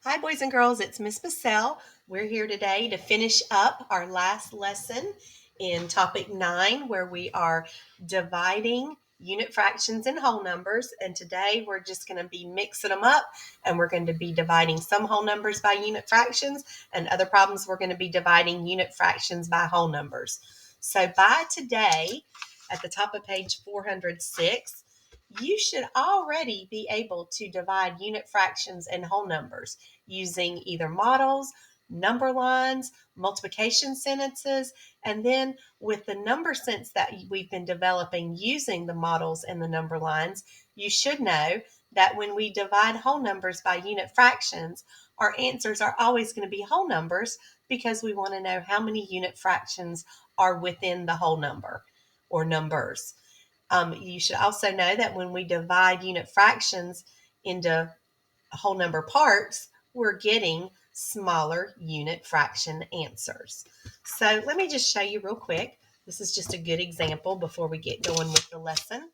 Hi, boys and girls. It's Miss Purcell. We're here today to finish up our last lesson in topic 9, where we are dividing unit fractions and whole numbers. And today we're just going to be mixing them up, and we're going to be dividing some whole numbers by unit fractions, and other problems we're going to be dividing unit fractions by whole numbers. So by today, at the top of page 406, you should already be able to divide unit fractions and whole numbers using either models, number lines, multiplication sentences, and then with the number sense that we've been developing using the models and the number lines, you should know that when we divide whole numbers by unit fractions, our answers are always going to be whole numbers because we want to know how many unit fractions are within the whole number or numbers. You should also know that when we divide unit fractions into whole number parts, we're getting smaller unit fraction answers. So let me just show you real quick. This is just a good example before we get going with the lesson.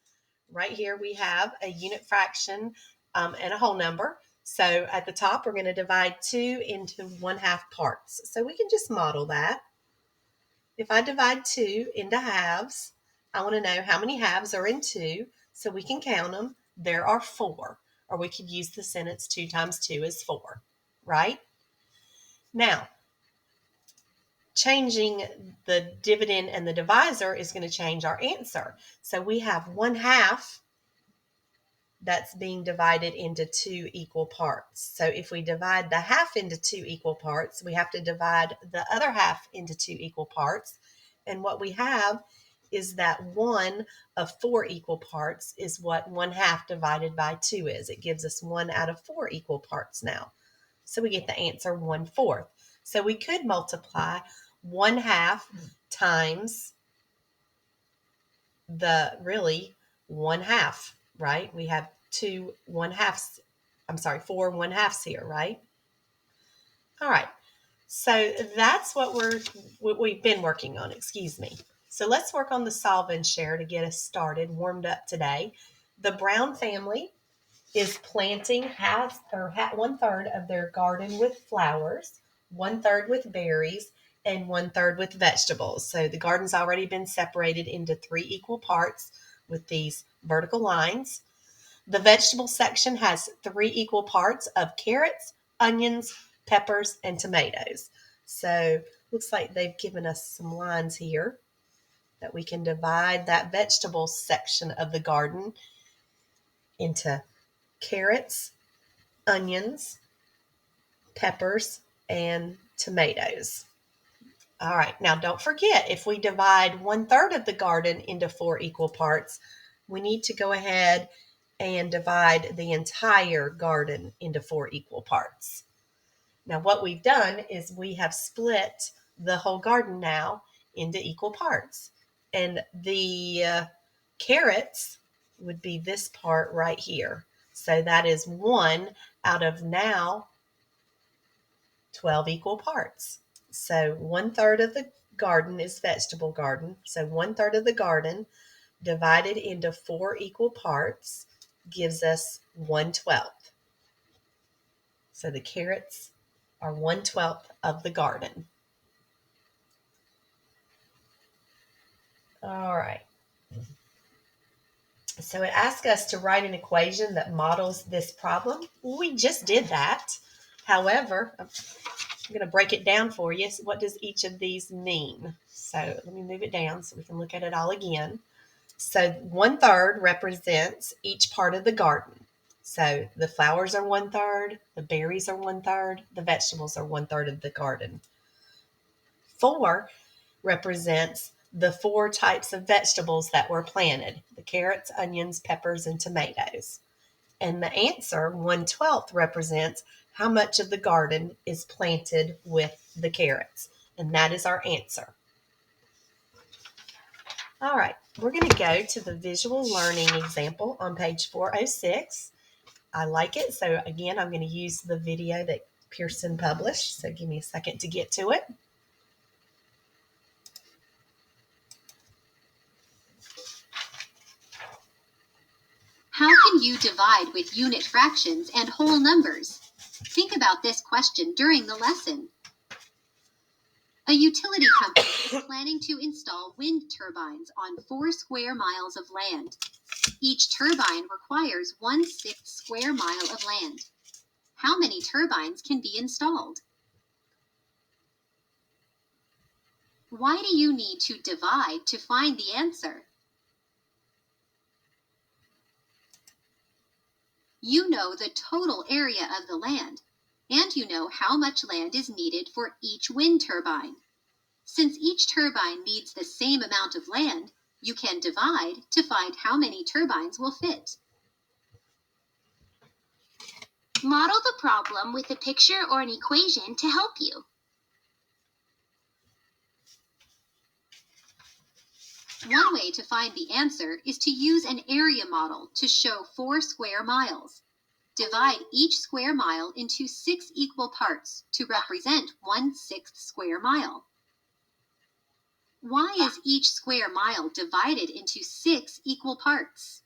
Right here we have a unit fraction and a whole number. So at the top, we're going to divide 2 into 1/2 parts. So we can just model that. If I divide 2 into halves, I want to know how many halves are in 2, so we can count them. There are 4. Or we could use the sentence 2 times 2 is 4, right? Now, changing the dividend and the divisor is going to change our answer. So we have 1/2 that's being divided into 2 equal parts. So if we divide the half into 2 equal parts, we have to divide the other half into 2 equal parts. And what we have is that 1 of 4 equal parts is what 1/2 divided by 2 is. It gives us 1 out of 4 equal parts now. So we get the answer 1/4. So we could multiply 1/2 times the really 1/2, right? We have 4 1/2s here, right? All right. So that's what we've been working on, excuse me. So let's work on the solve and share to get us started, warmed up today. The Brown family is planting 1/3 of their garden with flowers, 1/3 with berries, and 1/3 with vegetables. So the garden's already been separated into 3 equal parts with these vertical lines. The vegetable section has 3 equal parts of carrots, onions, peppers, and tomatoes. So looks like they've given us some lines here that we can divide that vegetable section of the garden into carrots, onions, peppers, and tomatoes. All right, now don't forget, if we divide 1/3 of the garden into 4 equal parts, we need to go ahead and divide the entire garden into 4 equal parts. Now what we've done is we have split the whole garden now into equal parts. And the carrots would be this part right here. So that is 1 out of now 12 equal parts. So 1/3 of the garden is vegetable garden. So 1/3 of the garden divided into 4 equal parts gives us 1/12. So the carrots are 1/12 of the garden. All right. So it asks us to write an equation that models this problem. We just did that. However, I'm going to break it down for you. So what does each of these mean? So let me move it down so we can look at it all again. So 1/3 represents each part of the garden. So the flowers are 1/3, the berries are 1/3, the vegetables are 1/3 of the garden. 4 represents the 4 types of vegetables that were planted: the carrots, onions, peppers, and tomatoes. And the answer, 1/12, represents how much of the garden is planted with the carrots. And that is our answer. All right, we're going to go to the visual learning example on page 406. I like it, so again, I'm going to use the video that Pearson published. So give me a second to get to it. How can you divide with unit fractions and whole numbers? Think about this question during the lesson. A utility company is planning to install wind turbines on 4 square miles of land. Each turbine requires 1/6 square mile of land. How many turbines can be installed? Why do you need to divide to find the answer? You know the total area of the land, and you know how much land is needed for each wind turbine. Since each turbine needs the same amount of land, you can divide to find how many turbines will fit. Model the problem with a picture or an equation to help you. One way to find the answer is to use an area model to show 4 square miles. Divide each square mile into 6 equal parts to represent 1/6 square mile. Why is each square mile divided into 6 equal parts?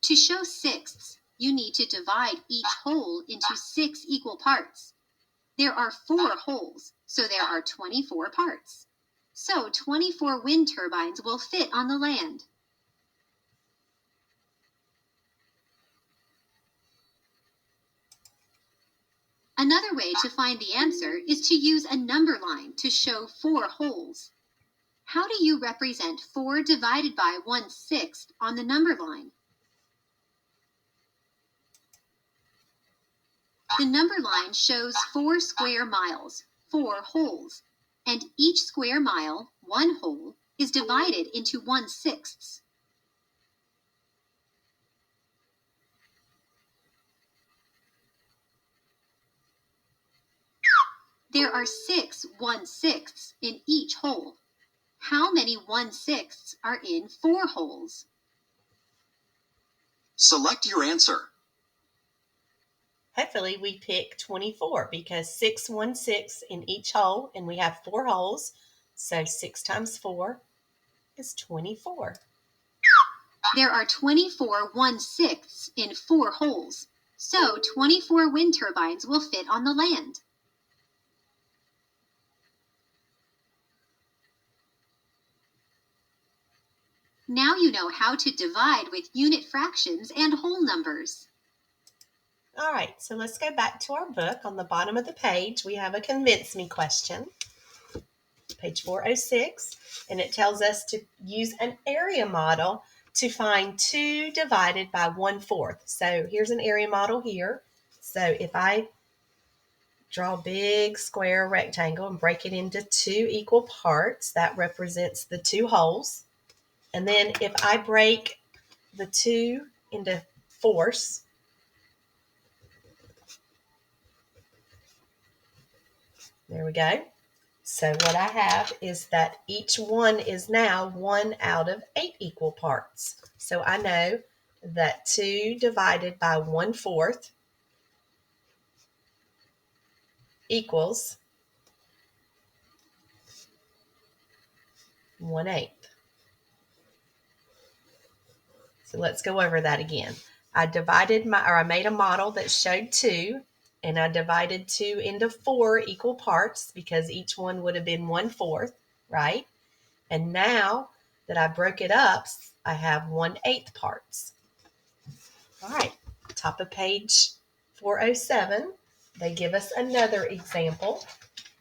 To show sixths, you need to divide each whole into 6 equal parts. There are 4 wholes, so there are 24 parts. So 24 wind turbines will fit on the land. Another way to find the answer is to use a number line to show 4 wholes. How do you represent 4 divided by 1/6 on the number line? The number line shows 4 square miles, 4 wholes, and each square mile, 1 whole, is divided into 1/6. There are 6 1/6 in each whole. How many 1/6 are in 4 wholes? Select your answer. Hopefully we pick 24 because 6 1/6 in each hole, and we have 4 holes. So 6 times 4 is 24. There are 24 1/6 in 4 holes. So 24 wind turbines will fit on the land. Now you know how to divide with unit fractions and whole numbers. All right, so let's go back to our book. On the bottom of the page, we have a convince me question, page 406, and it tells us to use an area model to find 2 divided by 1/4. So here's an area model here. So if I draw a big square rectangle and break it into 2 equal parts, that represents the 2 holes. And then if I break the 2 into fourths, there we go. So what I have is that each one is now 1 out of 8 equal parts. So I know that 2 divided by 1/4 equals 1/8. So let's go over that again. I made a model that showed 2, and I divided 2 into 4 equal parts because each one would have been 1/4, right? And now that I broke it up, I have 1/8 parts. All right, top of page 407, they give us another example,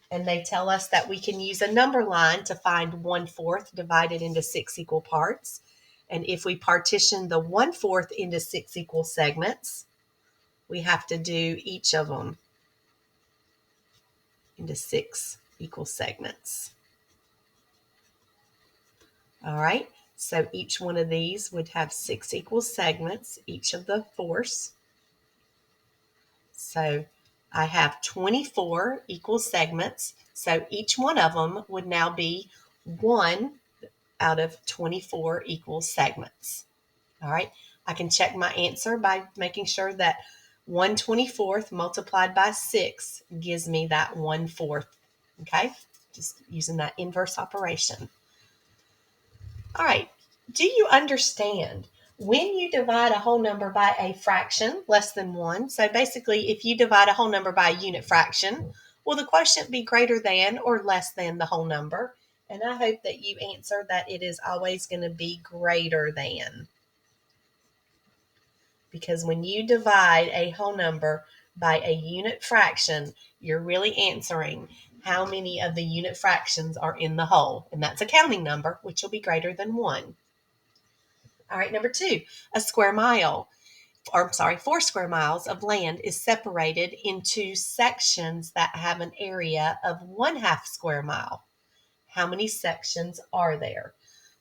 and they tell us that we can use a number line to find 1/4 divided into 6 equal parts. And if we partition the 1/4 into 6 equal segments, we have to do each of them into 6 equal segments. All right, so each one of these would have 6 equal segments, each of the fourths. So I have 24 equal segments. So each one of them would now be 1 out of 24 equal segments. All right, I can check my answer by making sure that 1/24 multiplied by 6 gives me that 1/4. Okay, just using that inverse operation. All right, do you understand When you divide a whole number by a fraction less than 1, so basically if you divide a whole number by a unit fraction, will the quotient be greater than or less than the whole number? And I hope that you answer that it is always going to be greater than. Because when you divide a whole number by a unit fraction, you're really answering how many of the unit fractions are in the whole. And that's a counting number, which will be greater than 1. All right, number 2, a square mile, or I'm sorry, 4 square miles of land is separated into sections that have an area of 1/2 square mile. How many sections are there?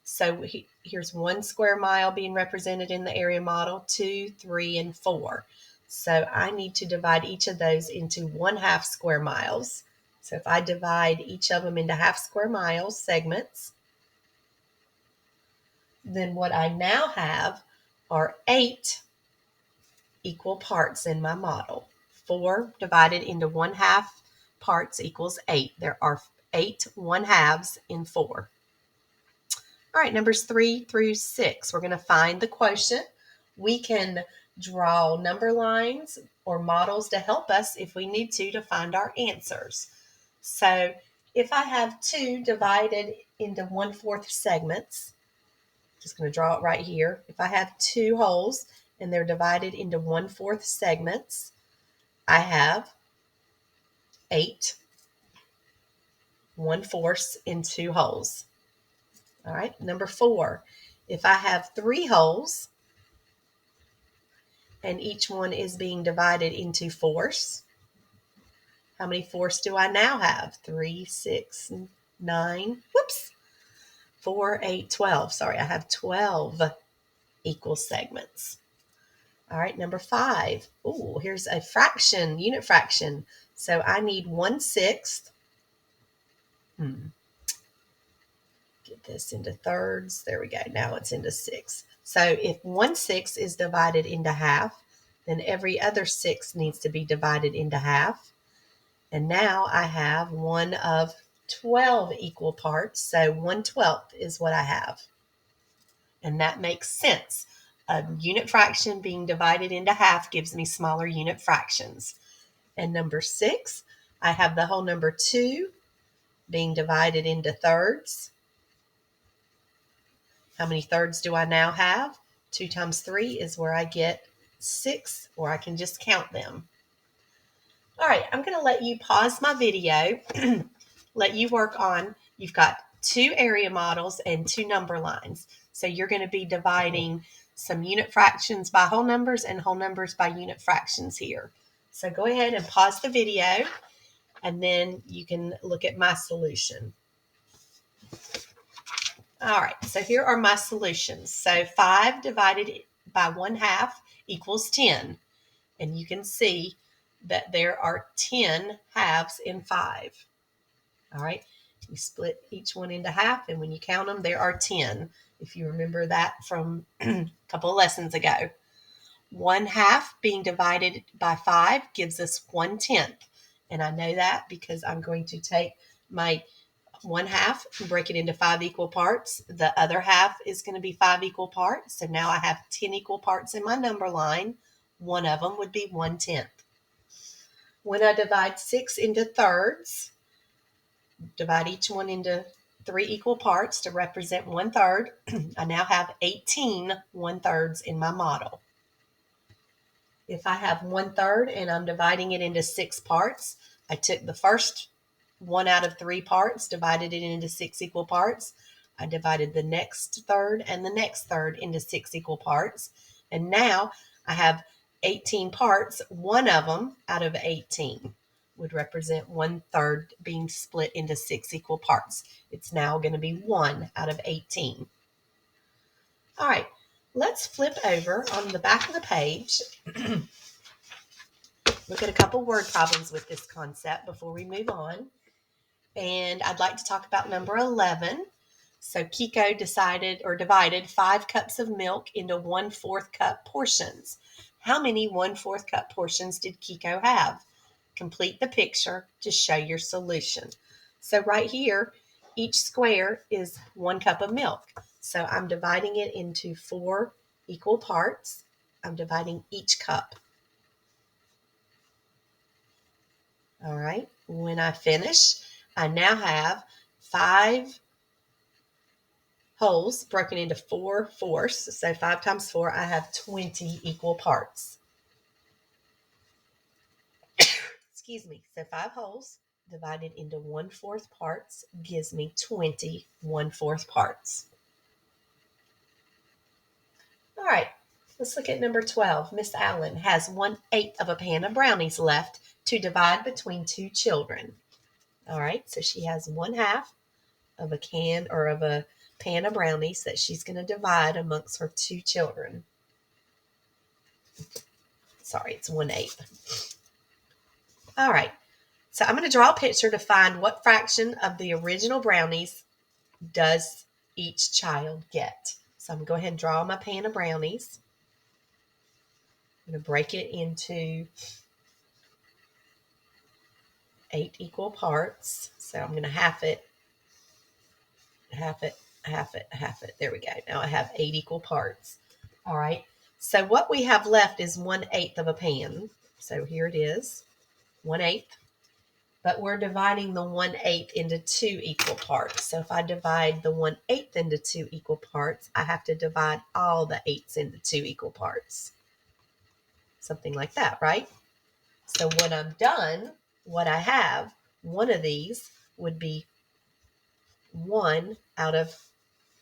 So here's 1 square mile being represented in the area model, 2, 3, and 4. So I need to divide each of those into 1/2 square miles. So if I divide each of them into half square miles segments, then what I now have are 8 equal parts in my model. 4 divided into 1/2 parts equals 8. There are 8 1/2s in 4. All right, numbers 3 through 6. We're going to find the quotient. We can draw number lines or models to help us if we need to find our answers. So if I have 2 divided into 1/4 segments, just going to draw it right here. If I have 2 wholes and they're divided into 1/4 segments, I have 8 1/4 in 2 wholes. All right, number 4. If I have 3 wholes and each one is being divided into fourths, how many fourths do I now have? 3, 6, 9, whoops, 4, 8, 12. Sorry, I have 12 equal segments. All right, number 5. Oh, here's a fraction, unit fraction. So I need 1/6. Get this into thirds. There we go. Now it's into 6. So if 1/6 is divided into half, then every other 6 needs to be divided into half. And now I have 1 of 12 equal parts. So 1/12 is what I have. And that makes sense. A unit fraction being divided into half gives me smaller unit fractions. And number 6, I have the whole number 2 being divided into thirds. How many thirds do I now have? 2 times 3 is where I get 6, or I can just count them. All right, I'm going to let you pause my video, let you work on, you've got 2 area models and 2 number lines. So you're going to be dividing some unit fractions by whole numbers and whole numbers by unit fractions here. So go ahead and pause the video, and then you can look at my solution. All right, so here are my solutions. So 5 divided by 1/2 equals 10. And you can see that there are 10 halves in 5. All right, you split each one into half, and when you count them, there are 10, if you remember that from a couple of lessons ago. 1/2 being divided by 5 gives us 1/10. And I know that because I'm going to take my 1/2 and break it into 5 equal parts. The other half is going to be 5 equal parts. So now I have 10 equal parts in my number line. One of them would be 1/10. When I divide 6 into thirds, divide each one into 3 equal parts to represent 1/3. I now have 18 1/3s in my model. If I have 1/3 and I'm dividing it into 6 parts, I took the first 1 out of 3 parts, divided it into 6 equal parts. I divided the next third and the next third into 6 equal parts. And now I have 18 parts. One of them out of 18 would represent 1/3 being split into 6 equal parts. It's now going to be 1 out of 18. All right, let's flip over on the back of the page. Look at a couple word problems with this concept before we move on. And I'd like to talk about number 11. So Kiko divided 5 cups of milk into 1/4 cup portions. How many 1/4 cup portions did Kiko have? Complete the picture to show your solution. So right here, each square is 1 cup of milk. So I'm dividing it into 4 equal parts. I'm dividing each cup. All right, when I finish, I now have 5 wholes broken into 4 fourths. So 5 times 4, I have 20 equal parts. Excuse me. So 5 wholes divided into 1/4 parts gives me 20 1/4 parts. All right, let's look at number 12. Miss Allen has 1/8 of a pan of brownies left to divide between 2 children. All right, so she has 1/2 of a can or of a pan of brownies that she's going to divide amongst her 2 children. Sorry, it's 1/8. All right, so I'm going to draw a picture to find what fraction of the original brownies does each child get. So I'm going to go ahead and draw my pan of brownies. I'm going to break it into 8 equal parts. So I'm going to half it, half it, half it, half it. There we go. Now I have 8 equal parts. All right. So what we have left is 1/8 of a pan. So here it is, 1/8. But we're dividing the 1/8 into 2 equal parts. So if I divide the 1/8 into 2 equal parts, I have to divide all the 8s into 2 equal parts. Something like that, right? So when I'm done, what I have, one of these would be 1 out of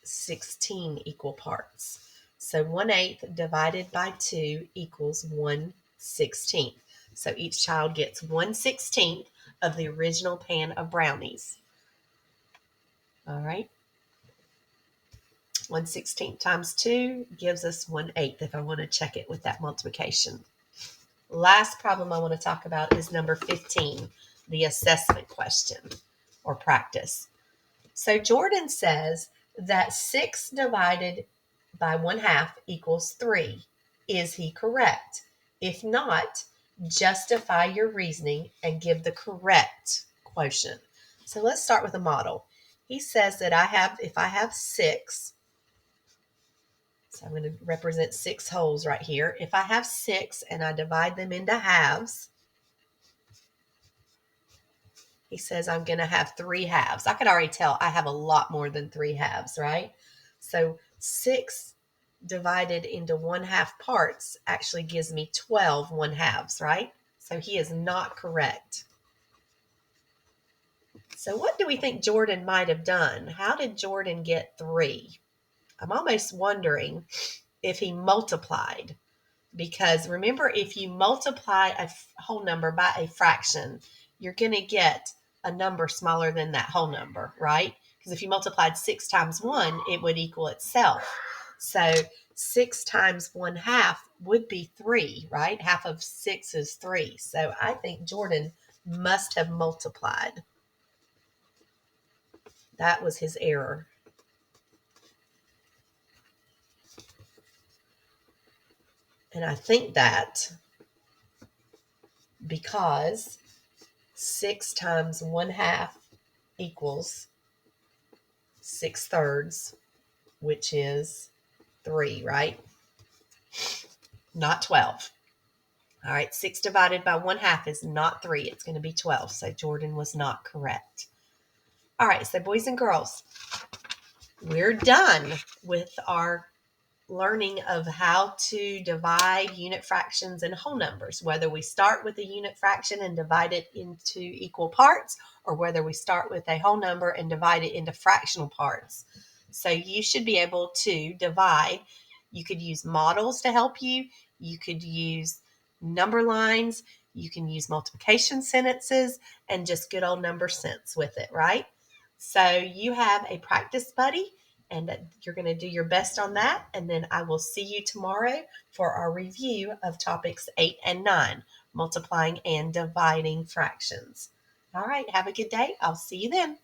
16 equal parts. So 1/8 divided by 2 equals 1/16. So each child gets 1/16 of the original pan of brownies. All right. 1/16 times 2 gives us 1/8 if I want to check it with that multiplication. Last problem I want to talk about is number 15, the assessment question or practice. So Jordan says that 6 divided by 1/2 equals 3. Is he correct? If not, justify your reasoning and give the correct quotient. So let's start with a model. He says that if I have 6, so I'm going to represent 6 wholes right here. If I have 6 and I divide them into halves, he says I'm going to have 3 halves. I could already tell I have a lot more than 3 halves, right? So 6 divided into 1/2 parts actually gives me 12 1/2s, right? So he is not correct. So what do we think Jordan might have done? How did Jordan get 3? I'm almost wondering if he multiplied. Because remember, if you multiply a whole number by a fraction, you're going to get a number smaller than that whole number, right? Because if you multiplied 6 times 1, it would equal itself. So 6 times 1/2 would be 3, right? Half of 6 is 3. So I think Jordan must have multiplied. That was his error. And I think that because 6 times 1/2 equals 6/3, which is 3, right? Not 12. All right, 6 divided by 1/2 is not 3. It's going to be 12. So Jordan was not correct. All right, so boys and girls, we're done with our learning of how to divide unit fractions and whole numbers, whether we start with a unit fraction and divide it into equal parts, or whether we start with a whole number and divide it into fractional parts. So you should be able to divide. You could use models to help you. You could use number lines. You can use multiplication sentences and just good old number sense with it, right? So you have a practice buddy, and you're going to do your best on that. And then I will see you tomorrow for our review of topics 8 and 9, multiplying and dividing fractions. All right, have a good day. I'll see you then.